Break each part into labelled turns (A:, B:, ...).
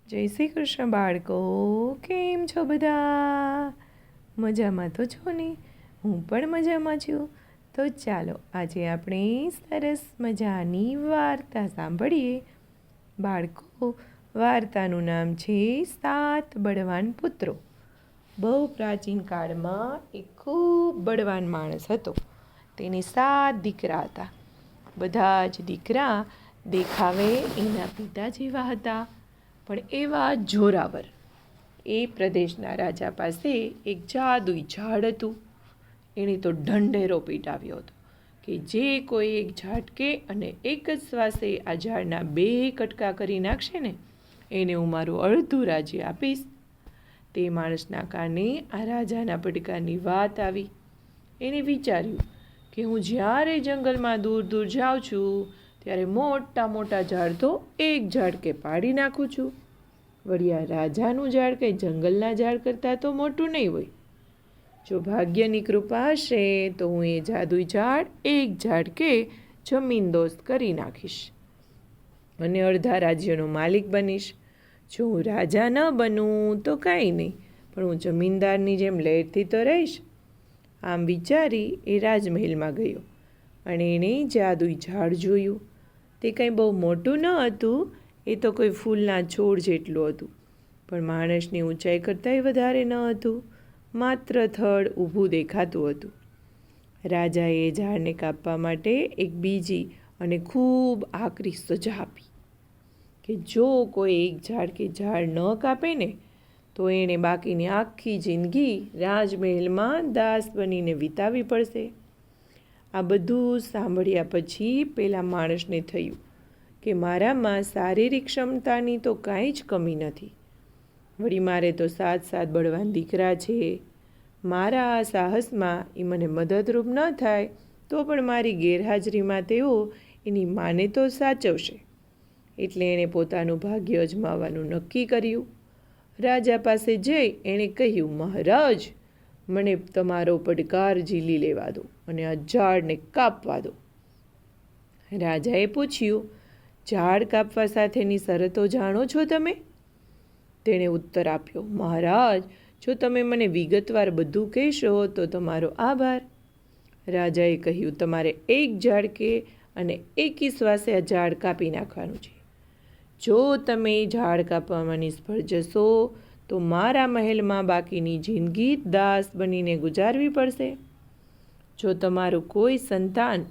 A: જય શ્રી કૃષ્ણ બાળકો, કેમ છો બધા? મજામાં તો છો ને? હું પણ મજામાં છું. તો ચાલો આજે આપણે સરસ મજાની વાર્તા સાંભળીએ. બાળકો, વાર્તાનું નામ છે 7 બળવાન પુત્રો. બહુ પ્રાચીન કાળમાં એક ખૂબ બળવાન માણસ હતો. તેને 7 દીકરા હતા. બધા જ દીકરા દેખાવે એના પિતા જેવા હતા, પણ એવા જોરાવર. એ પ્રદેશના રાજા પાસે એક જાદુઈ ઝાડ હતું. એણે તો ઢંઢેરો પીટાવ્યો હતો કે જે કોઈ એક ઝાટકે અને એક જ શ્વાસે આ ઝાડના 2 કટકા કરી નાખશે ને, એને હું મારું અડધું રાજ્ય આપીશ. તે માણસના કાને આ રાજાના પડકારની વાત આવી. એણે વિચાર્યું કે હું જ્યારે જંગલમાં દૂર દૂર જાઉં છું ત્યારે મોટા મોટા ઝાડ તો એક ઝાડકે પાડી નાખું છું. વળી આ રાજાનું ઝાડ કંઈ જંગલના ઝાડ કરતાં તો મોટું નહીં હોય. જો ભાગ્યની કૃપા હશે તો હું એ જાદુઈ ઝાડ એક ઝાડકે જમીનદોસ્ત કરી નાખીશ અને અડધા રાજ્યનો માલિક બનીશ. જો હું રાજા ન બનું તો કાંઈ નહીં, પણ હું જમીનદારની જેમ લહેરતી તો રહીશ. આમ વિચારી એ રાજમહેલમાં ગયો અને એણે જાદુઈ ઝાડ જોયું. તે કંઈ બહુ મોટું ન હતું, એ તો કોઈ ફૂલના છોડ જેટલું હતું, પણ માણસની ઊંચાઈ કરતાંય વધારે ન હતું. માત્ર થડ ઊભું દેખાતું હતું. રાજાએ એ ઝાડને કાપવા માટે એક બીજી અને ખૂબ આકરી સજા આપી કે જો કોઈ એક ઝાડ કે ઝાડ ન કાપે ને તો એણે બાકીની આખી જિંદગી રાજમહેલમાં દાસ બનીને વિતાવવી પડશે. આ બધું સાંભળ્યા પછી પેલા માણસને થયું કે મારામાં શારીરિક ક્ષમતાની તો કાંઈ જ કમી નથી. વળી મારે તો 7 બળવાન દીકરા છે. મારા આ સાહસમાં એ મને મદદરૂપ ન થાય તો પણ મારી ગેરહાજરીમાં તેઓ એની માને તો સાચવશે. એટલે એણે પોતાનું ભાગ્ય અજમાવવાનું નક્કી કર્યું. રાજા પાસે જઈ એણે કહ્યું, મહારાજ, મને તમારો પડકાર ઝીલી લેવા દો અને આ ઝાડને કાપવા દો. રાજાએ પૂછ્યું, ઝાડ કાપવા સાથેની શરતો જાણો છો તમે? તેણે ઉત્તર આપ્યો, મહારાજ, જો તમે મને વિગતવાર બધું કહેશો તો તમારો આભાર. રાજાએ કહ્યું, તમારે એક ઝાડકે અને એકી શ્વાસે આ ઝાડ કાપી નાખવાનું છે. જો તમે ઝાડ કાપવામાં નિષ્ફળ જશો તો મારા મહેલમાં બાકીની જિંદગી દાસ બનીને ગુજારવી પડશે. જો તમારું કોઈ સંતાન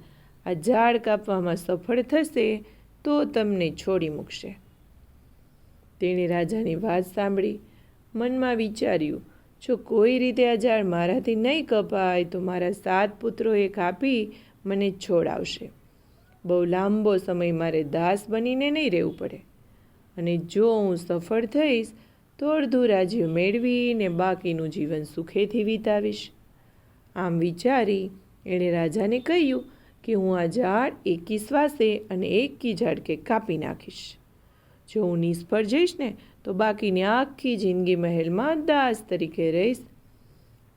A: આ ઝાડ કાપવામાં સફળ થશે તો તમને છોડી મૂકશે. તેણે રાજાની વાત સાંભળી. મનમાં વિચાર્યું, જો કોઈ રીતે આ ઝાડ મારાથી નહીં કપાય તો મારા 7 પુત્રોએ કાપી મને છોડાવશે. બહુ લાંબો સમય મારે દાસ બનીને નહીં રહેવું પડે, અને જો હું સફળ થઈશ તો અડધું રાજ્ય મેળવીને બાકીનું જીવન સુખેથી વિતાવીશ. આમ વિચારી એણે રાજાને કહ્યું કે હું આ ઝાડ એકી શ્વાસે અને એકી ઝાડકે કાપી નાખીશ. જો હું નિષ્ફળ જઈશ ને તો બાકીની આખી જિંદગી મહેલમાં દાસ તરીકે રહીશ.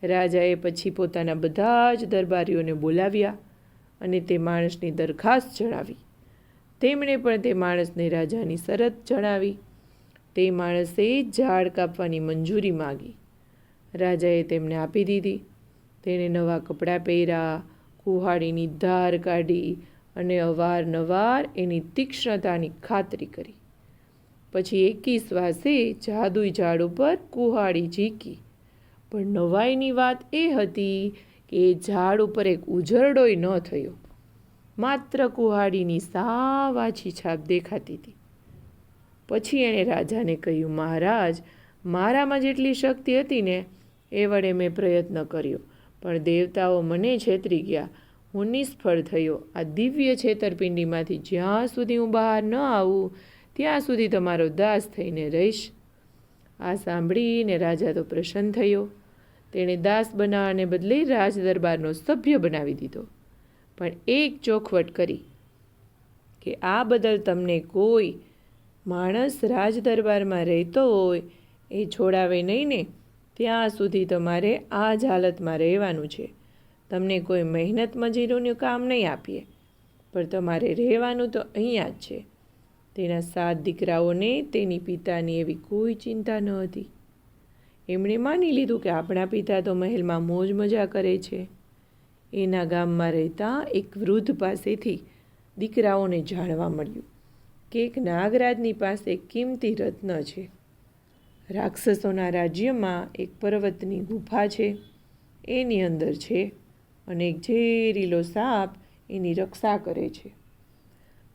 A: રાજાએ પછી પોતાના બધા જ દરબારીઓને બોલાવ્યા અને તે માણસની દરખાસ્ત જણાવી. તેમણે પણ તે માણસને રાજાની શરત જણાવી. તે માણસે ઝાડ કાપવાની મંજૂરી માગી. રાજાએ તેમને આપી દીધી. તેણે નવા કપડાં પહેર્યા, કુહાડીની ધાર કાઢી અને અવારનવાર એની તીક્ષ્ણતાની ખાતરી કરી. પછી એકી શ્વાસે જાદુઈ ઝાડ ઉપર કુહાડી ઝીકી. પણ નવાઈની વાત એ હતી કે એ ઝાડ ઉપર એક ઉઝરડોય ન થયો. માત્ર કુહાડીની સાવ આછી છાપ દેખાતી હતી. પછી એણે રાજાને કહ્યું, મહારાજ, મારામાં જેટલી શક્તિ હતી ને એ વડે મેં પ્રયત્ન કર્યો, પણ દેવતાઓ મને છેતરી ગયા. હું નિષ્ફળ થયો. આ દિવ્ય છેતરપિંડીમાંથી જ્યાં સુધી હું બહાર ન આવું ત્યાં સુધી તમારો દાસ થઈને રહીશ. આ સાંભળીને રાજા તો પ્રસન્ન થયો. તેણે દાસ બનાવવાને બદલે રાજદરબારનો સભ્ય બનાવી દીધો, પણ એક ચોખવટ કરી કે આ બદલ તમને કોઈ માણસ રાજદરબારમાં રહેતો હોય એ છોડાવે નહીં ને ત્યાં સુધી તમારે આ જ હાલતમાં રહેવાનું છે. તમને કોઈ મહેનત મજૂરીનું કામ નહીં આપીએ, પણ તમારે રહેવાનું તો અહીંયા જ છે. તેના 7 દીકરાઓને તેની પિતાની એવી કોઈ ચિંતા ન હતી. એમણે માની લીધું કે આપણા પિતા તો મહેલમાં મોજ મજા કરે છે. એના ગામમાં રહેતા એક વૃદ્ધ પાસેથી દીકરાઓને જાણવા મળ્યું કે એક નાગરાજની પાસે કિંમતી રત્ન છે. રાક્ષસોના રાજ્યમાં એક પર્વતની ગુફા છે, એની અંદર છે, અને એક ઝેરીલો સાપ એની રક્ષા કરે છે.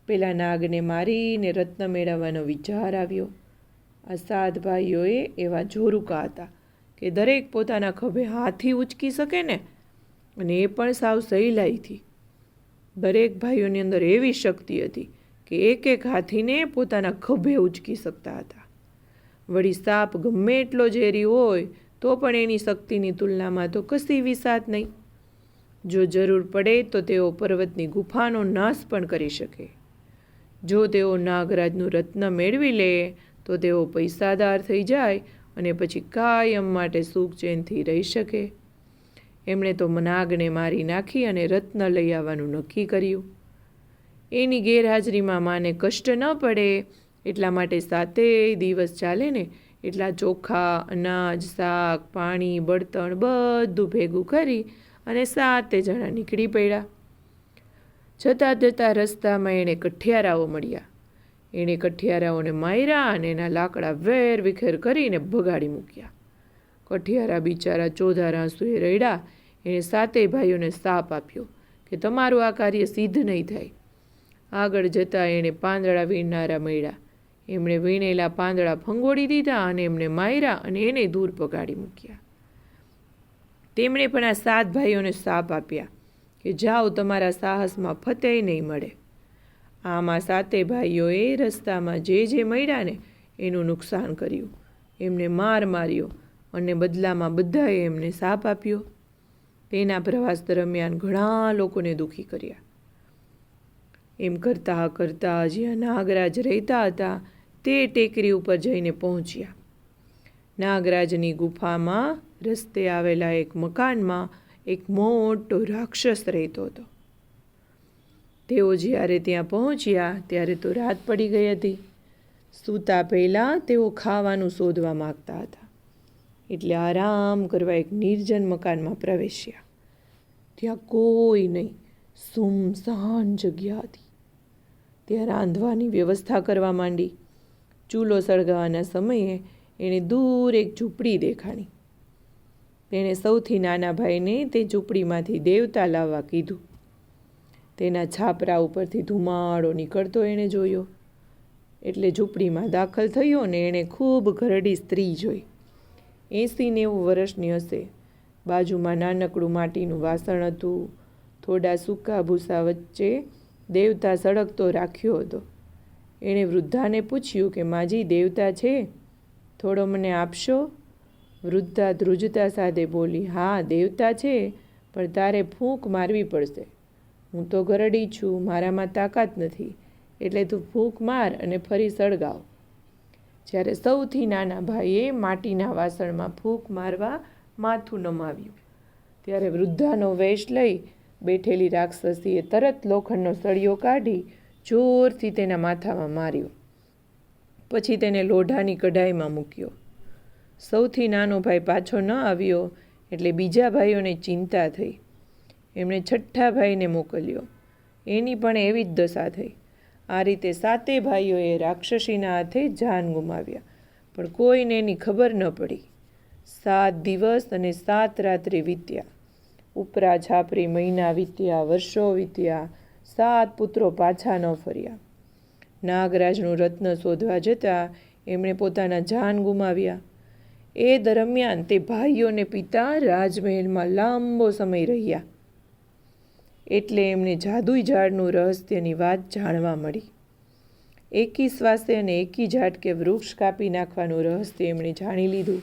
A: પેલા નાગને મારીને રત્ન મેળવવાનો વિચાર આવ્યો. આ 7 ભાઈઓએ એવા જોરુકા હતા કે દરેક પોતાના ખભે હાથી ઉચકી શકે ને, અને એ પણ સાવ સહેલાઈથી. દરેક ભાઈઓની અંદર એવી શક્તિ હતી કે એક એક હાથીને પોતાના ખભે ઉચકી શકતા હતા. વળી સાપ ગમે એટલો ઝેરી હોય તો પણ એની શક્તિની તુલનામાં તો કશી વિસાત નહીં. જો જરૂર પડે તો તેઓ પર્વતની ગુફાનો નાશ પણ કરી શકે. જો તેઓ નાગરાજનું રત્ન મેળવી લે તો તેઓ પૈસાદાર થઈ જાય અને પછી કાયમ માટે સુખ ચેનથી રહી શકે. એમણે તો નાગને મારી નાખી અને રત્ન લઈ આવવાનું નક્કી કર્યું. એની ગેરહાજરીમાં માને કષ્ટ ન પડે એટલા માટે 7 દિવસ ચાલે ને એટલા ચોખા, અનાજ, શાક, પાણી, બળતણ બધું ભેગું કરી અને 7 જણા નીકળી પડ્યા. જતાં જતાં રસ્તામાં એણે કઠિયારાઓ મળ્યા. એણે કઠિયારાઓને માર્યા અને એના લાકડા વેર વિખેર કરીને ભગાડી મૂક્યા. કઠિયારા બિચારા ચોધાર આંસુએ રડ્યા. એણે 7 ભાઈઓને શાપ આપ્યો કે તમારું આ કાર્ય સિદ્ધ નહીં થાય. આગળ જતાં એણે પાંદડા વીણનારા મળ્યા. એમણે વીણેલા પાંદડા ફંગોળી દીધા અને એમને માર્યા અને એને દૂર પગાડી મૂક્યા. તેમણે પણ આ 7 ભાઈઓને શાપ આપ્યા કે જાઓ, તમારા સાહસમાં ફતેહ નહીં મળે. આમાં 7 ભાઈઓએ રસ્તામાં જે મળ્યા ને એનું નુકસાન કર્યું. એમને માર્યો અને બદલામાં બધાએ એમને શાપ આપ્યો. તેના પ્રવાસ દરમિયાન ઘણા લોકોને દુઃખી કર્યા. એમ કરતાં કરતાં જ્યાં નાગરાજ રહેતા હતા તે ટેકરી ઉપર જઈને પહોંચ્યા. નાગરાજની ગુફામાં રસ્તે આવેલા એક મકાનમાં એક મોટો રાક્ષસ રહેતો હતો. તેઓ જ્યારે ત્યાં પહોંચ્યા ત્યારે તો રાત પડી ગઈ હતી. સૂતા પહેલાં તેઓ ખાવાનું શોધવા માગતા હતા, એટલે આરામ કરવા એક નિર્જન મકાનમાં પ્રવેશ્યા. ત્યાં કોઈ નહીં, સુમસાન જગ્યા હતી. ત્યાં રાંધવાની વ્યવસ્થા કરવા માંડી. ચૂલો સળગાવવાના સમયે એણે દૂર એક ઝૂંપડી દેખાણી. તેણે સૌથી નાના ભાઈને તે ઝૂંપડીમાંથી દેવતા લાવવા કીધું. તેના છાપરા ઉપરથી ધુમાડો નીકળતો એણે જોયો. એટલે ઝૂંપડીમાં દાખલ થયો ને એણે ખૂબ ઘરડી સ્ત્રી જોઈ. 80-90 વર્ષની હશે. બાજુમાં નાનકડું માટીનું વાસણ હતું. થોડા સૂકા ભૂસા વચ્ચે દેવતા સળગતો રાખ્યો હતો. એણે વૃદ્ધાને પૂછ્યું કે માજી દેવતા છે, થોડો મને આપશો? વૃદ્ધા ધ્રુજતા સાથે બોલી, હા દેવતા છે, પણ તારે ફૂંક મારવી પડશે. હું તો ઘરડી છું, મારામાં તાકાત નથી, એટલે તું ફૂંક માર અને ફરી સળગાવ. જ્યારે સૌથી નાના ભાઈએ માટીના વાસણમાં ફૂંક મારવા માથું નમાવ્યું ત્યારે વૃદ્ધાનો વેશ લઈ બેઠેલી રાક્ષસીએ તરત લોખંડનો સળિયો કાઢી જોરથી તેના માથામાં માર્યો. પછી તેને લોઢાની કઢાઈમાં મૂક્યો. સૌથી નાનો ભાઈ પાછો ન આવ્યો એટલે બીજા ભાઈઓને ચિંતા થઈ. એમણે છઠ્ઠા ભાઈને મોકલ્યો. એની પણ એવી જ દશા થઈ. આ રીતે 7 ભાઈઓએ રાક્ષસીના હાથે જાન ગુમાવ્યા, પણ કોઈને એની ખબર ન પડી. 7 દિવસ અને 7 રાત્રિ વીત્યા. ઉપરા છાપરી મહિના વીત્યા, વર્ષો વીત્યા. 7 પુત્રો પાછા ન ફર્યા. નાગરાજનું રત્ન શોધવા જતાં એમણે પોતાના જાન ગુમાવ્યા. એ દરમિયાન તે ભાઈઓને પિતા રાજમહેલમાં લાંબો સમય રહ્યા. એટલે એમને જાદુઈ ઝાડનું રહસ્યની વાત જાણવા મળી. એકી શ્વાસે અને એકી ઝાટકે વૃક્ષ કાપી નાખવાનું રહસ્ય એમણે જાણી લીધું.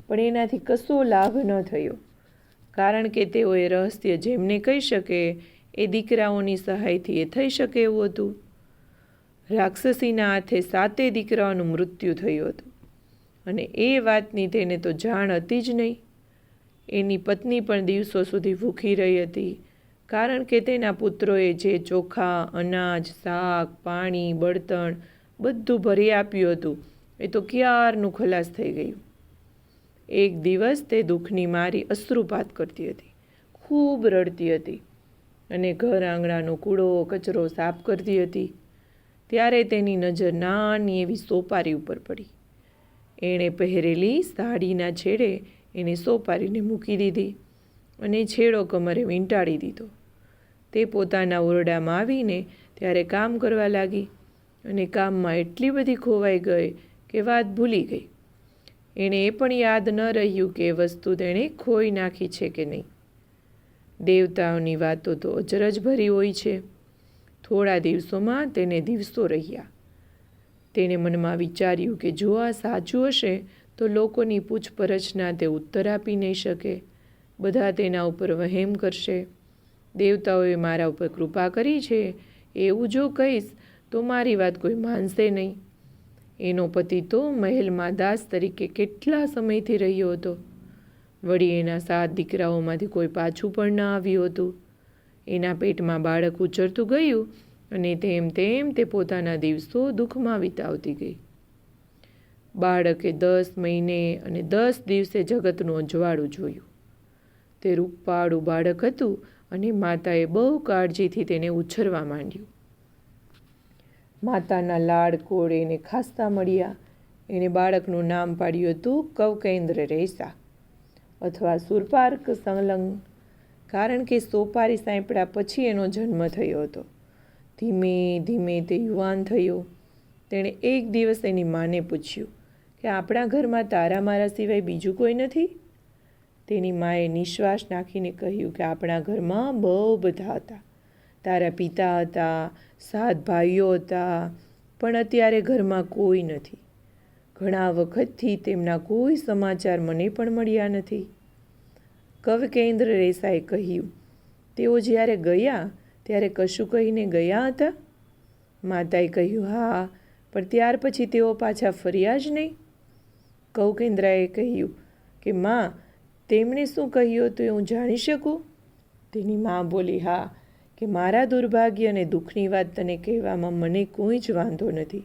A: પણ એનાથી કશો લાભ ન થયો, કારણ કે તેઓ એ રહસ્ય જેમને કહી શકે એ દીકરાઓની સહાયથી એ થઈ શકે એવું હતું. રાક્ષસીના હાથે 7 દીકરાઓનું મૃત્યુ થયું હતું, અને એ વાતની તેને તો જાણ હતી જ નહીં. એની પત્ની પણ દિવસો સુધી ભૂખી રહી હતી. કારણ કે તેના પુત્રોએ જે ચોખા, અનાજ, શાક, પાણી, બળતણ બધું ભરી આપ્યું હતું એ તો ક્યારનું ખલાસ થઈ ગયું. એક દિવસ તે દુઃખની મારી અશ્રુપાત કરતી હતી, ખૂબ રડતી હતી અને ઘર આંગણાનો કૂડો કચરો સાફ કરતી હતી. ત્યારે તેની નજર નાની એવી સોપારી ઉપર પડી. એણે પહેરેલી સાડીના છેડે એને સોપારીને મૂકી દીધી અને છેડો કમરે વીંટાળી દીધો. તે પોતાના ઓરડામાં આવીને ત્યારે કામ કરવા લાગી અને કામમાં એટલી બધી ખોવાઈ ગઈ કે વાત ભૂલી ગઈ. એણે એ પણ યાદ ન રહ્યું કે એ વસ્તુ તેણે ખોઈ નાખી છે કે નહીં. દેવતાઓની વાતો તો અચરજભરી હોય છે. થોડા દિવસોમાં તેને દિવસો રહ્યા. તેણે મનમાં વિચાર્યું કે જો આ સાચું હશે તો લોકોની પૂછપરછના તે ઉત્તર આપી નહીં શકે. બધા તેના ઉપર વહેમ કરશે. દેવતાઓએ મારા ઉપર કૃપા કરી છે એવું જો કહીશ તો મારી વાત કોઈ માનશે નહીં. એનો પતિ તો મહેલમાં દાસ તરીકે કેટલા સમયથી રહ્યો હતો. વળી એના 7 દીકરાઓમાંથી કોઈ પાછું પણ ન આવ્યું હતું. એના પેટમાં બાળક ઉછરતું ગયું અને તેમ તેમ તે પોતાના દિવસો દુઃખમાં વિતાવતી ગઈ. બાળકે 10 મહિને અને 10 દિવસે જગતનું અજવાળું જોયું. તે રૂપાળું બાળક હતું અને માતાએ બહુ કાળજીથી તેને ઉછરવા માંડ્યું. માતાના લાડકોડ એને ખાસ્તા મળ્યા. એણે બાળકનું નામ પાડ્યું હતું કવકેન્દ્ર રેસા અથવા સુરપાર્ક સંલગ્ન, કારણ કે સોપારી સાંપડ્યા પછી એનો જન્મ થયો હતો. ધીમે ધીમે તે યુવાન થયો. તેણે એક દિવસ એની માને પૂછ્યું કે આપણા ઘરમાં તારા મારા સિવાય બીજું કોઈ નથી? તેની માએ નિશ્વાસ નાખીને કહ્યું કે આપણા ઘરમાં બહુ બધા હતા. તારા પિતા હતા, 7 ભાઈઓ હતા, પણ અત્યારે ઘરમાં કોઈ નથી. ઘણા વખતથી તેમના કોઈ સમાચાર મને પણ મળ્યા નથી. કવકેન્દ્ર રેસાએ કહ્યું, તેઓ જ્યારે ગયા ત્યારે કશું કહીને ગયા હતા? માતાએ કહ્યું, હા, પણ ત્યાર પછી તેઓ પાછા ફર્યા જ નહીં. કવકેન્દ્રએ કહ્યું કે માં, તેમણે શું કહ્યું હતું હું જાણી શકું? તેની માં બોલી, હા, કે મારા દુર્ભાગ્ય અને દુઃખની વાત તને કહેવામાં મને કોઈ જ વાંધો નથી.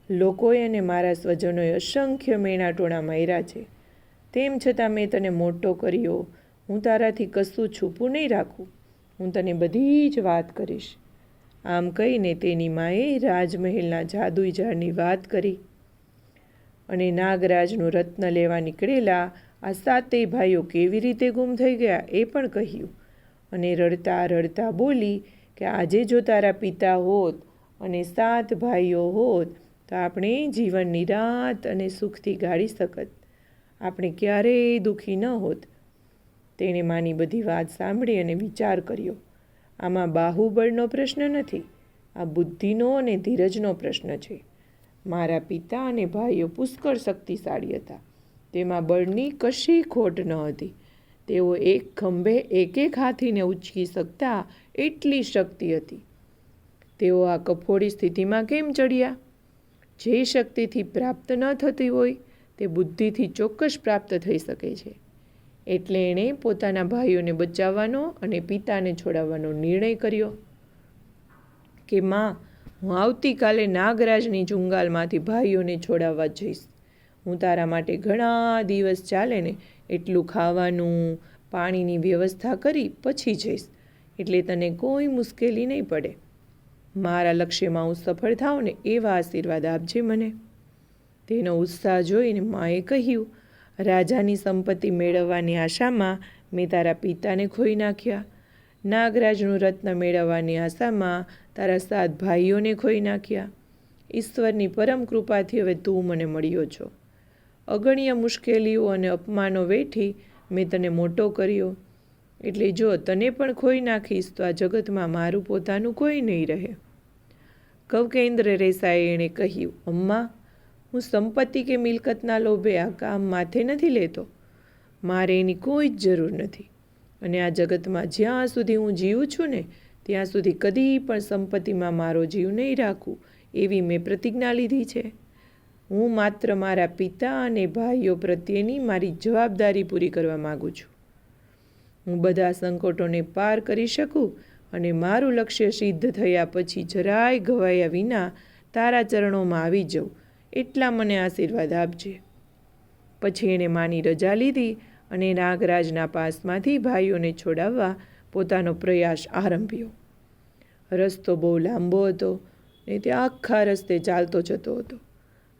A: લોકોએ અને મારા સ્વજનોએ અસંખ્ય મેણાટોણા માર્યા છે. તેમ છતાં મેં તને મોટો કર્યો. હું તારાથી કશું છૂપું નહીં રાખું. હું તને બધી જ વાત કરીશ. આમ કહીને તેની માએ રાજમહેલના જાદુઈ ઝાડની વાત કરી અને નાગરાજનું રત્ન લેવા નીકળેલા આ 7 ભાઈઓ કેવી રીતે ગુમ થઈ ગયા એ પણ કહ્યું. અને રડતા રડતા બોલી કે આજે જો તારા પિતા હોત અને 7 ભાઈઓ હોત તો આપણે જીવન નિરાંત અને સુખથી ગાળી શકત. આપણે ક્યારેય દુઃખી ન હોત. તેણે માની બધી વાત સાંભળી અને વિચાર કર્યો, આમાં બાહુબળનો પ્રશ્ન નથી, આ બુદ્ધિનો અને ધીરજનો પ્રશ્ન છે. મારા પિતા અને ભાઈઓ પુષ્કળ શક્તિશાળી હતા. તેમાં બળની કશી ખોટ ન હતી. તેઓ એક ખંભે એક હાથીને ઉંચકી શકતા એટલી શક્તિ હતી. તેઓ આ કફોડી સ્થિતિમાં કેમ ચડ્યા? જે શક્તિથી પ્રાપ્ત ન થતી હોય તે બુદ્ધિથી ચોક્કસ પ્રાપ્ત થઈ શકે છે. એટલે એણે પોતાના ભાઈઓને બચાવવાનો અને પિતાને છોડાવવાનો નિર્ણય કર્યો કે માં, હું આવતીકાલે નાગરાજની જુંગાલમાંથી ભાઈઓને છોડાવવા જઈશ. હું તારા માટે ઘણા દિવસ ચાલે ને એટલું ખાવાનું, પાણીની વ્યવસ્થા કરી પછી જઈશ, એટલે તને કોઈ મુશ્કેલી નહીં પડે. મારા લક્ષ્યમાં હું સફળ થાઉં ને એવા આશીર્વાદ આપજે મને. તેનો ઉત્સાહ જોઈને માએ કહ્યું, રાજાની સંપત્તિ મેળવવાની આશામાં મેં તારા પિતાને ખોઈ નાખ્યા. નાગરાજનું રત્ન મેળવવાની આશામાં તારા 7 ભાઈઓને ખોઈ નાખ્યા. ઈશ્વરની પરમ કૃપાથી હવે તું મને મળ્યો છો. અગણ્ય મુશ્કેલીઓ અને અપમાનો વેઠી મેં તને મોટો કર્યો. એટલે જો તને પણ ખોઈ નાખીશ તો આ જગતમાં મારું પોતાનું કોઈ નહીં રહે. કવકેન્દ્ર રેસાએ એણે કહ્યું, અમ્મા, હું સંપત્તિ કે મિલકતના લોભે આ કામ માથે નથી લેતો. મારે એની કોઈ જ જરૂર નથી. અને આ જગતમાં જ્યાં સુધી હું જીવું છું ને ત્યાં સુધી કદી પણ સંપત્તિમાં મારો જીવ નહીં રાખું એવી મેં પ્રતિજ્ઞા લીધી છે. હું માત્ર મારા પિતા અને ભાઈઓ પ્રત્યેની મારી જવાબદારી પૂરી કરવા માગું છું. હું બધા સંકટોને પાર કરી શકું અને મારું લક્ષ્ય સિદ્ધ થયા પછી જરાય ઘવાયા વિના તારા ચરણોમાં આવી જાઉં, એટલા મને આશીર્વાદ આપજે. પછી એણે માની રજા લીધી અને નાગરાજના પાસમાંથી ભાઈઓને છોડાવવા પોતાનો પ્રયાસ આરંભ્યો. રસ્તો બહુ લાંબો હતો ને તે આખા રસ્તે ચાલતો જતો હતો.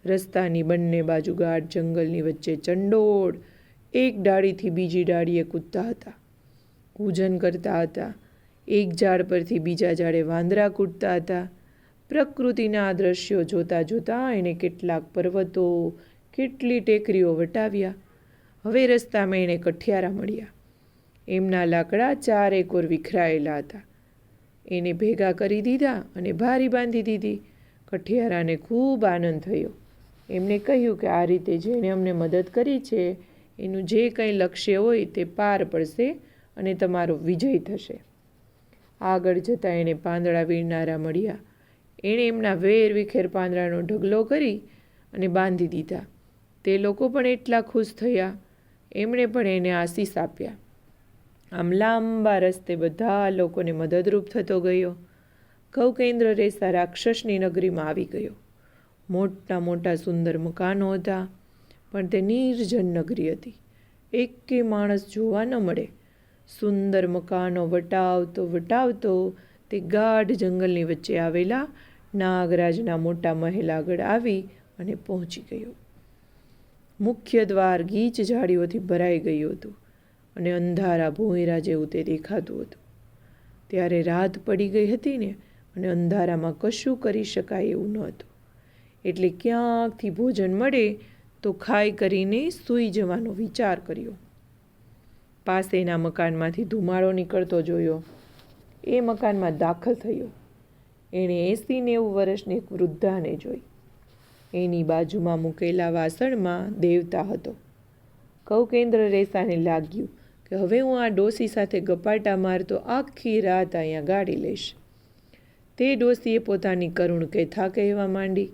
A: રસ્તાની બંને બાજુ ગાઢ જંગલની વચ્ચે ચંડોળ એક ડાળીથી બીજી ડાળીએ કૂદતા હતા, કૂજન કરતા હતા. એક ઝાડ પરથી બીજા ઝાડે વાંદરા કૂદતા હતા. પ્રકૃતિના આ દ્રશ્યો જોતાં જોતાં એણે કેટલાક પર્વતો, કેટલી ટેકરીઓ વટાવ્યા. હવે રસ્તામાં એણે કઠિયારા મળ્યા. એમના લાકડા ચારેક ઓર વિખરાયેલા હતા. એને ભેગા કરી દીધા અને ભારી બાંધી દીધી. કઠિયારાને ખૂબ આનંદ થયો. એમણે કહ્યું કે આ રીતે જેણે અમને મદદ કરી છે એનું જે કંઈ લક્ષ્ય હોય તે પાર પડશે અને તમારો વિજય થશે. આગળ જતાં એણે પાંદડા વીણનારા મળ્યા. એણે એમના વેર વિખેર પાંદડાનો ઢગલો કરી અને બાંધી દીધા. તે લોકો પણ એટલા ખુશ થયા. એમણે પણ એને આશીષ આપ્યા. આમ લાંબા રસ્તે બધા લોકોને મદદરૂપ થતો ગયો. કૌકેન્દ્ર રેસા રાક્ષસની નગરીમાં આવી ગયો. મોટા મોટા સુંદર મકાનો હતા, પણ તે નિર્જન નગરી હતી. એકે માણસ જોવા ન મળે. સુંદર મકાનો વટાવતો વટાવતો તે ગાઢ જંગલની વચ્ચે આવેલા નાગરાજના મોટા મહેલ આગળ આવી અને પહોંચી ગયો. મુખ્ય દ્વાર ગીચ ઝાડીઓથી ભરાઈ ગયું હતું અને અંધારા ભોંયરા જેવું તે દેખાતું હતું. ત્યારે રાત પડી ગઈ હતી ને, અને અંધારામાં કશું કરી શકાય એવું ન હતું. એટલે ક્યાંકથી ભોજન મળે તો ખાઈ કરીને સૂઈ જવાનો વિચાર કર્યો. પાસેના મકાનમાંથી ધુમાડો નીકળતો જોયો. એ મકાનમાં દાખલ થયો. એણે 80-90 વર્ષની એક વૃદ્ધાને જોઈ. એની બાજુમાં મૂકેલા વાસણમાં દેવતા હતો. કૌકેન્દ્ર રેસાને લાગ્યું કે હવે હું આ ડોસી સાથે ગપાટા મારતો આખી રાત અહીંયા ગાળી લઈશ. તે ડોસીએ પોતાની કરુણ કથા કહેવા માંડી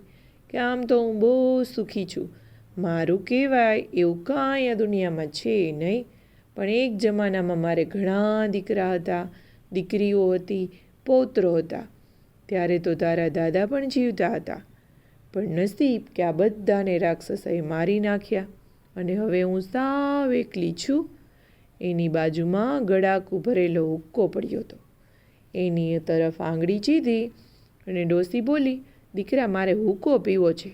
A: કે આમ તો હું બહુ સુખી છું. મારું કહેવાય એવું કાંઈ આ દુનિયામાં છે નહીં, પણ એક જમાનામાં મારે ઘણા દીકરા હતા, દીકરીઓ હતી, પૌત્રો હતા. ત્યારે તો તારા દાદા પણ જીવતા હતા, પણ નસીબ કે આ બધાને રાક્ષસોએ મારી નાખ્યા અને હવે હું સાવ એકલી છું. એની બાજુમાં ગળાકું ભરેલો હુક્કો પડ્યો હતો. એની તરફ આંગળી ચીધી અને ડોસી બોલી, દીકરા મારે હુક્કો પીવો છે,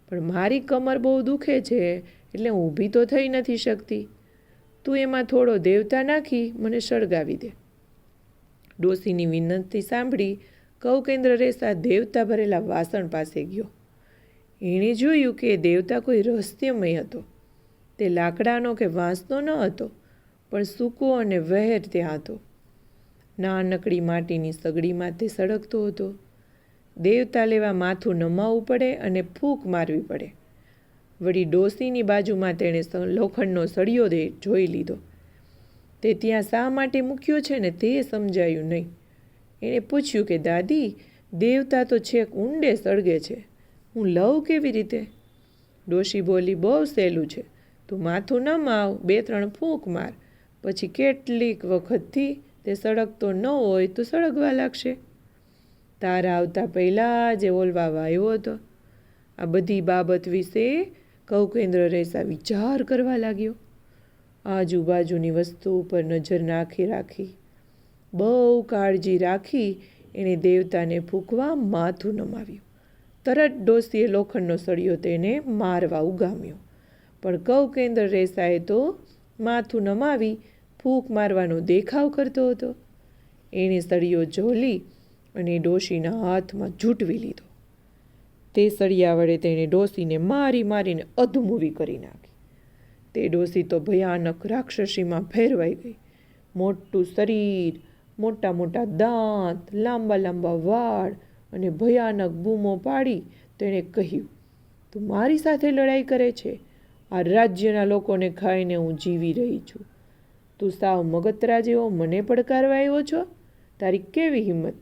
A: પણ મારી કમર બહુ દુખે છે એટલે હું ઊભી તો થઈ નથી શકતી. તું એમાં થોડો દેવતા નાખી મને સળગાવી દે. ડોસીની વિનંતી સાંભળી કૌકેન્દ્ર રેસા દેવતા ભરેલા વાસણ પાસે ગયો. એણે જોયું કે દેવતા કોઈ રહસ્યમય હતો. તે લાકડાનો કે વાંસનો ન હતો, પણ સૂકો અને વહેર ત્યાં હતો. નાનકડી માટીની સગડીમાં તે સળગતો હતો. દેવતા લેવા માથું નમાવવું પડે અને ફૂંક મારવી પડે. વળી ડોસીની બાજુમાં તેણે લોખંડનો સળિયો જોઈ લીધો. તે ત્યાં શા માટે મૂક્યો છે ને તે સમજાયું નહીં. એણે પૂછ્યું કે દાદી, દેવતા તો છેક ઊંડે સળગે છે, હું લઉં કેવી રીતે? ડોશી બોલી, બહુ સહેલું છે, તું માથું નમાવ, 2-3 ફૂંક માર, પછી કેટલીક વખતથી તે સળગતો ન હોય તો સળગવા લાગશે. તારા આવતા પહેલાં જે ઓલવા આવ્યો હતો. આ બધી બાબત વિશે કૌકેન્દ્ર રેસા વિચાર કરવા લાગ્યો. આજુબાજુની વસ્તુ ઉપર નજર રાખી બહુ કાળજી રાખી એણે દેવતાને ફૂંકવા માથું નમાવ્યું. તરત ડોસીએ લોખંડનો સળિયો તેને મારવા ઉગામ્યો, પણ કૌકેન્દ્ર રેસાએ તો માથું નમાવી ફૂંક મારવાનો દેખાવ કરતો હતો. એણે સળિયો ઝોલી અને ડોશીના હાથમાં ઝૂંટવી લીધો. તે સળિયા વડે તેણે ડોશીને મારી મારીને અધમૂવી કરી નાખી. તે ડોશી તો ભયાનક રાક્ષસીમાં ફેરવાઈ ગઈ. મોટું શરીર, મોટા મોટા દાંત, લાંબા લાંબા વાળ અને ભયાનક બૂમો પાડી તેણે કહ્યું, તું મારી સાથે લડાઈ કરે છે? આ રાજ્યના લોકોને ખાઈને હું જીવી રહી છું. તું સાવ મગતરા જેવો મને પડકારવા આવ્યો છો? તારી કેવી હિંમત!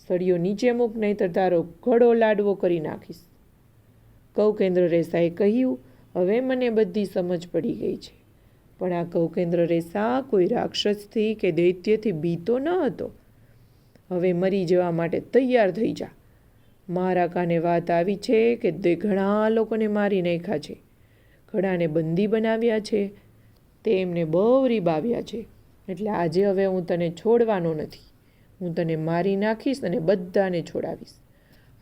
A: સળિયો નીચે મૂક, નહીંતર તારો ઘડો લાડવો કરી નાખીશ. કૌકેન્દ્ર રેસાએ કહ્યું, હવે મને બધી સમજ પડી ગઈ છે. પણ આ કૌકેન્દ્ર રેસા કોઈ રાક્ષસથી કે દૈત્યથી બીતો ન હતો. હવે મરી જવા માટે તૈયાર થઈ જા. મારા કાને વાત આવી છે કે તે ઘણા લોકોને મારી નાખ્યા છે, ઘણાને બંદી બનાવ્યા છે, તેમને બહુ રીબાવ્યા છે. એટલે આજે હવે હું તને છોડવાનો નથી. હું તને મારી નાખીશ અને બધાને છોડાવીશ.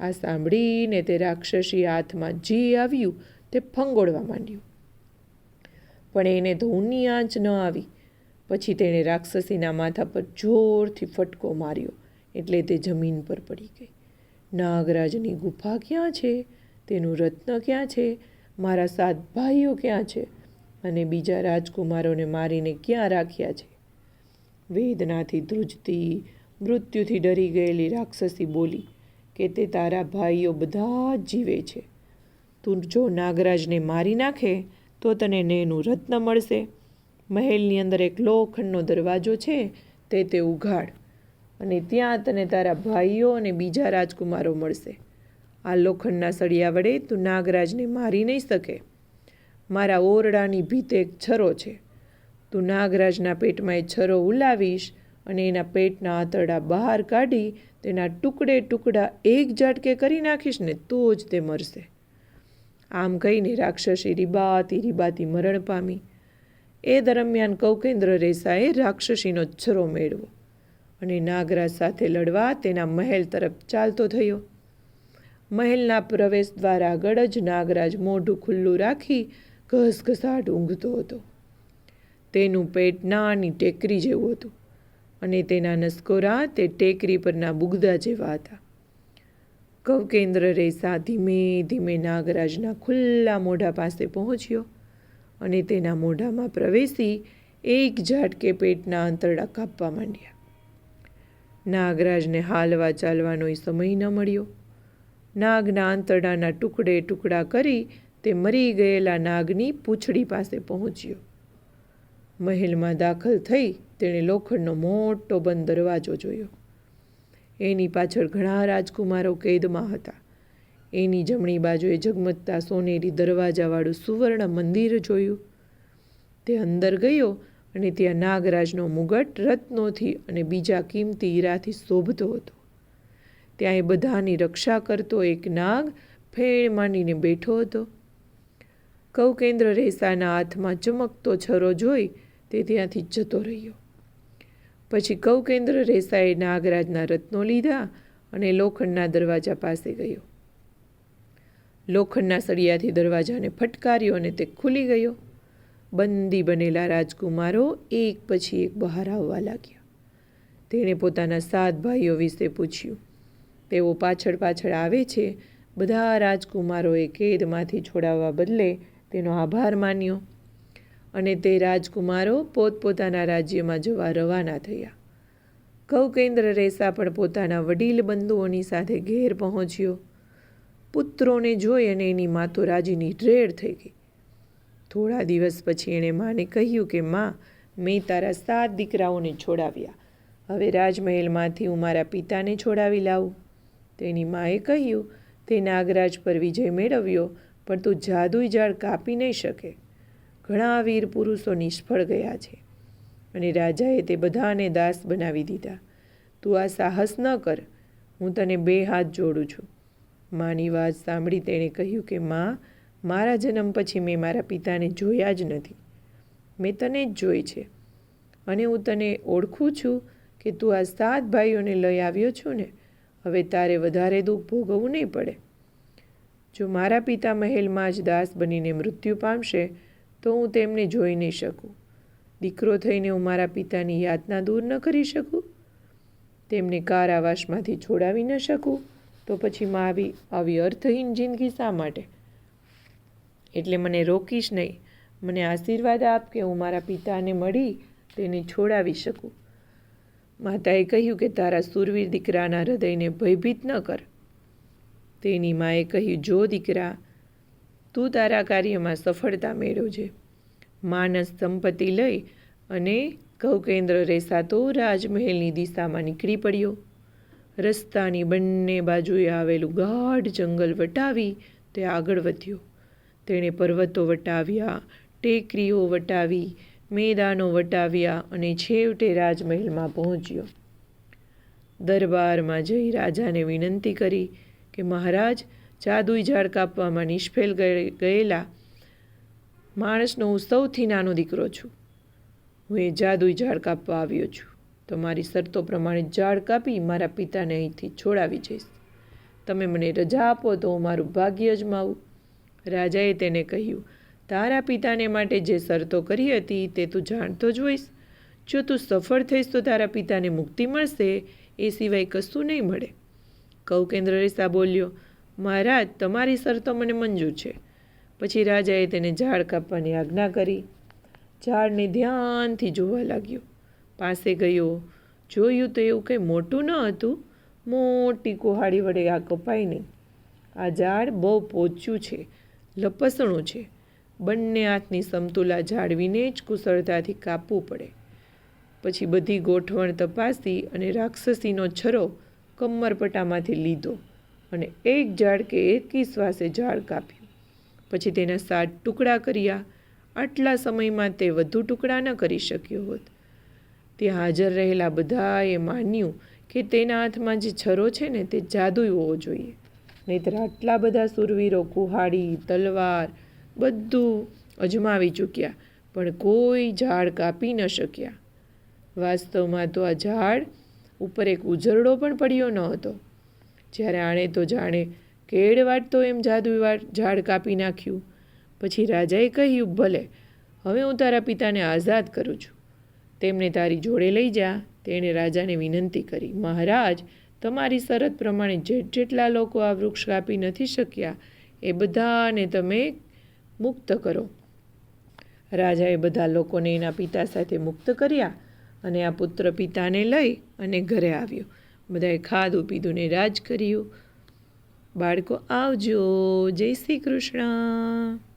A: આ સાંભળીને તે રાક્ષસી હાથમાં જે આવ્યું તે ફંગોળવા માંડ્યું. પણ એને તો ઊની આંચ ન આવી. પછી તેણે રાક્ષસીના માથા પર જોરથી ફટકો માર્યો એટલે તે જમીન પર પડી ગઈ. નાગરાજની ગુફા ક્યાં છે? તેનું રત્ન ક્યાં છે? મારા 7 ભાઈઓ ક્યાં છે? અને બીજા રાજકુમારોને મારીને ક્યાં રાખ્યા છે? વેદનાથી ધ્રુજતી, મૃત્યુથી ડરી ગયેલી રાક્ષસી બોલી કે તે તારા ભાઈઓ બધા જ જીવે છે. તું જો નાગરાજને મારી નાખે તો તને એનું રત્ન મળશે. મહેલની અંદર એક લોખંડનો દરવાજો છે, તે ઉઘાડ અને ત્યાં તને તારા ભાઈઓ અને બીજા રાજકુમારો મળશે. આ લોખંડના સળિયા વડે તું નાગરાજને મારી નહીં શકે. મારા ઓરડાની ભીતે એક છરો છે. તું નાગરાજના પેટમાં એ છરો ઉલાવીશ અને એના પેટના આંતરડા બહાર કાઢી તેના ટુકડે ટુકડા એક ઝાટકે કરી નાખીશ ને તો જ તે મરશે. આમ કહીને રાક્ષસી રીબાતી મરણ પામી. એ દરમિયાન કૌકેન્દ્ર રેસાએ રાક્ષસીનો છરો મેળવો અને નાગરાજ સાથે લડવા તેના મહેલ તરફ ચાલતો થયો. મહેલના પ્રવેશ દ્વાર આગળ જ નાગરાજ મોઢું ખુલ્લું રાખી ઘસઘસાટ ઊંઘતો હતો. તેનું પેટ નાની ટેકરી જેવું હતું અને તેના નસકોરા તે ટેકરી પરના બુગદા જેવા હતા. કૌકેન્દ્ર રેસા ધીમે ધીમે નાગરાજના ખુલ્લા મોઢા પાસે પહોંચ્યો અને તેના મોઢામાં પ્રવેશી એક ઝાટકે પેટના આંતરડા કાપવા માંડ્યા. નાગરાજને હાલવા ચાલવાનો સમય ન મળ્યો. નાગના આંતરડાના ટુકડે ટુકડા કરી તે મરી ગયેલા નાગની પૂંછડી પાસે પહોંચ્યો. મહેલમાં દાખલ થઈ તેણે લોખંડનો મોટો બંધ દરવાજો જોયો. એની પાછળ ઘણા રાજકુમારો કેદમાં હતા. એની જમણી બાજુએ ઝગમગતા સોનેરી દરવાજાવાળું સુવર્ણ મંદિર જોયું. તે અંદર ગયો અને ત્યાં નાગરાજનો મુગટ રત્નોથી અને બીજા કિંમતી હીરાથી શોભતો હતો. ત્યાં એ બધાની રક્ષા કરતો એક નાગ ફેણ માંડીને બેઠો હતો. કૌકેન્દ્ર રેસાના હાથમાં ચમકતો છરો જોઈ તે ત્યાંથી જતો રહ્યો. પછી કૌકેન્દ્ર રેસાએ નાગરાજના રત્નો લીધા અને લોખંડના દરવાજા પાસે ગયો. લોખંડના સળિયાથી દરવાજાને ફટકાર્યો અને તે ખુલી ગયો. બંદી બનેલા રાજકુમારો એક પછી એક બહાર આવવા લાગ્યા. તેણે પોતાના 7 ભાઈઓ વિશે પૂછ્યું. તેઓ પાછળ પાછળ આવે છે. બધા રાજકુમારોએ કેદમાંથી છોડાવવા બદલે તેનો આભાર માન્યો અને તે રાજકુમારો પોતપોતાના રાજ્યમાં જવા રવાના થયા. કૌકેન્દ્ર રેસા પણ પોતાના વડીલ બંધુઓની સાથે ઘેર પહોંચ્યો. પુત્રોને જોઈ અને એની મા તો રાજીની રેડ થઈ ગઈ. થોડા દિવસ પછી એણે માને કહ્યું કે માં, મેં તારા 7 દીકરાઓને છોડાવ્યા. હવે રાજમહેલમાંથી હું મારા પિતાને છોડાવી લાવું. તેની માએ કહ્યું, તે નાગરાજ પર વિજય મેળવ્યો પણ તું જાદુઈ ઝાડ કાપી નહીં શકે. ઘણા વીર પુરુષો નિષ્ફળ ગયા છે અને રાજાએ તે બધાને દાસ બનાવી દીધા. તું આ સાહસ ન કર. હું તને 2 હાથ જોડું છું. માની વાત સાંભળી તેણે કહ્યું કે માં, મારા જન્મ પછી મેં મારા પિતાને જોયા જ નથી. મેં તને જ જોઈ છે અને હું તને ઓળખું છું કે તું આ 7 ભાઈઓને લઈ આવ્યો છું ને. હવે તારે વધારે દુઃખ ભોગવવું નહીં પડે. જો મારા પિતા મહેલમાં જ દાસ બનીને મૃત્યુ પામશે તો હું તેમને જોઈ નહીં શકું. દીકરો થઈને હું મારા પિતાની યાતના દૂર ન કરી શકું. તેમને કારાવાસમાંથી છોડાવી ન શકું તો પછી આવી અર્થહીન જિંદગી શા માટે? એટલે મને રોકીશ નહીં. મને આશીર્વાદ આપ કે હું મારા પિતાને મળી તેને છોડાવી શકું. માતાએ કહ્યું કે તારા શૂરવીર દીકરાના હૃદયને ભયભીત ન કર. તેની માએ કહ્યું, જો દીકરા, તું તારા કાર્યમાં સફળતા મેળવજે. માનસ સંપત્તિ લઈ અને કૌકેન્દ્ર રેસા તો રાજમહેલની દિશામાં નીકળી પડ્યો. રસ્તાની બંને બાજુએ આવેલું ગાઢ જંગલ વટાવી તે આગળ વધ્યો. તેણે પર્વતો વટાવ્યા, ટેકરીઓ વટાવી, મેદાનો વટાવ્યા અને છેવટે રાજમહેલમાં પહોંચ્યો. દરબારમાં જઈ રાજાને વિનંતી કરી કે મહારાજ, જાદુઈ ઝાડ કાપવામાં નિષ્ફળ ગયેલા માણસનો હું સૌથી નાનો દીકરો છું. હું એ જાદુઈ ઝાડ કાપવા આવ્યો છું. તમારી શરતો પ્રમાણે ઝાડ કાપી મારા પિતાને અહીંથી છોડાવી જઈશ. તમે મને રજા આપો તો હું મારું ભાગ્ય અજમાવું. રાજાએ તેને કહ્યું, તારા પિતાને માટે જે શરતો કરી હતી તે તું જાણતો જ હોઈશ. જો તું સફળ થઈશ તો તારા પિતાને મુક્તિ મળશે, એ સિવાય કશું નહીં મળે. કૌકેન્દ્ર રેસા બોલ્યો, મહારાજ, તમારી શરતો મને મંજૂર છે. પછી રાજાએ તેને ઝાડ કાપવાની આજ્ઞા કરી. ઝાડને ધ્યાનથી જોવા લાગ્યો. પાસે ગયો, જોયું તો એવું કંઈ મોટું ન હતું. મોટી કુહાડી વડે આ કપાય નહીં. આ ઝાડ બહુ પોચું છે, લપસણું છે. બંને હાથની સમતુલા જાળવીને જ કુશળતાથી કાપવું પડે. પછી બધી ગોઠવણ તપાસી અને રાક્ષસીનો છરો કમરપટામાંથી લીધો અને એક ઝાડ કે એકી શ્વાસે ઝાડ કાપ્યું. પછી તેના 7 ટુકડા કર્યા. આટલા સમયમાં તે વધુ ટુકડા ન કરી શક્યો હોત. ત્યાં હાજર રહેલા બધાએ માન્યું કે તેના હાથમાં જે છરો છે ને તે જાદુઈ હોવો જોઈએ. નહીંતર આટલા બધા શૂરવીરો કુહાડી, તલવાર બધું અજમાવી ચૂક્યા, પણ કોઈ ઝાડ કાપી ન શક્યા. વાસ્તવમાં તો આ ઝાડ ઉપર એક ઉજરડો પણ પડ્યો ન હતો. જ્યારે આણે તો જાણે કેળ વાટતો એમ જાદુઈ ઝાડ કાપી નાખ્યું. પછી રાજાએ કહ્યું, ભલે, હવે હું તારા પિતાને આઝાદ કરું છું. તેમને તારી જોડે લઈ જા. તેણે રાજાને વિનંતી કરી, મહારાજ, તમારી શરત પ્રમાણે જેટલા લોકો આ વૃક્ષ કાપી નથી શક્યા એ બધાને તમે મુક્ત કરો. રાજાએ બધા લોકોને એના પિતા સાથે મુક્ત કર્યા અને આ પુત્ર પિતાને લઈ અને ઘરે આવ્યો. બધાએ ખાધું પીધું ને રાજ કર્યું. બાળકો આવજો. જય શ્રી કૃષ્ણ.